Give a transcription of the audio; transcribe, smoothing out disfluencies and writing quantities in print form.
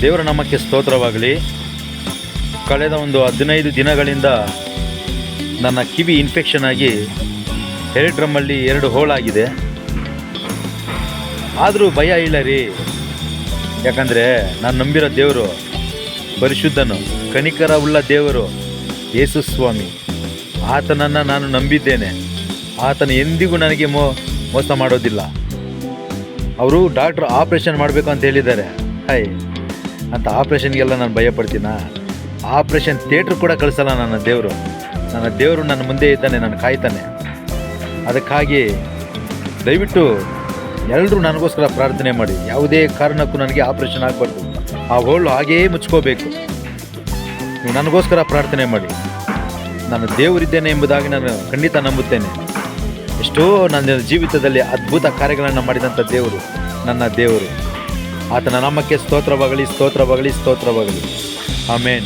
ದೇವರ ನಾಮಕ್ಕೆ ಸ್ತೋತ್ರವಾಗಲಿ. ಕಳೆದ ಒಂದು 15 ದಿನಗಳಿಂದ ನನ್ನ ಕಿವಿ ಇನ್ಫೆಕ್ಷನ್ ಆಗಿ ಹೆರಿಡ್ರಮ್ಮಲ್ಲಿ 2 ಹೋಳಾಗಿದೆ. ಆದರೂ ಭಯ ಇಲ್ಲ ರೀ, ಯಾಕಂದರೆ ನಾನು ನಂಬಿರೋ ದೇವರು ಪರಿಶುದ್ಧನು, ಕನಿಕರ ಉಳ್ಳ ದೇವರು ಯೇಸು ಸ್ವಾಮಿ. ಆತನನ್ನು ನಾನು ನಂಬಿದ್ದೇನೆ. ಆತನು ಎಂದಿಗೂ ನನಗೆ ಮೋಸ ಮಾಡೋದಿಲ್ಲ. ಅವರು ಡಾಕ್ಟ್ರು ಆಪ್ರೇಷನ್ ಮಾಡಬೇಕು ಅಂತ ಹೇಳಿದ್ದಾರೆ. ಅಂತ ಆಪ್ರೇಷನ್ಗೆಲ್ಲ ನಾನು ಭಯಪಡ್ತೀನ? ಆಪ್ರೇಷನ್ ಥಿಯೇಟ್ರ್ ಕೂಡ ಕಳಿಸಲ್ಲ ನನ್ನ ದೇವರು. ನನ್ನ ಮುಂದೆ ಇದ್ದಾನೆ, ನಾನು ಕಾಯ್ತಾನೆ. ಅದಕ್ಕಾಗಿ ದಯವಿಟ್ಟು ಎಲ್ಲರೂ ನನಗೋಸ್ಕರ ಪ್ರಾರ್ಥನೆ ಮಾಡಿ. ಯಾವುದೇ ಕಾರಣಕ್ಕೂ ನನಗೆ ಆಪ್ರೇಷನ್ ಆಗಬಾರ್ದು. ಆ ಹೋಳು ಹಾಗೆಯೇ ಮುಚ್ಕೋಬೇಕು. ನೀವು ನನಗೋಸ್ಕರ ಪ್ರಾರ್ಥನೆ ಮಾಡಿ. ನಾನು ದೇವರಿದ್ದೇನೆ ಎಂಬುದಾಗಿ ನಾನು ಖಂಡಿತ ನಂಬುತ್ತೇನೆ. ಎಷ್ಟೋ ನನ್ನ ಜೀವಿತದಲ್ಲಿ ಅದ್ಭುತ ಕಾರ್ಯಗಳನ್ನು ಮಾಡಿದಂಥ ದೇವರು ನನ್ನ ದೇವರು. ಆತನ ನಾಮಕ್ಕೆ ಸ್ತೋತ್ರವಾಗಲಿ, ಸ್ತೋತ್ರವಾಗಲಿ, ಸ್ತೋತ್ರವಾಗಲಿ. ಆಮೇನ್.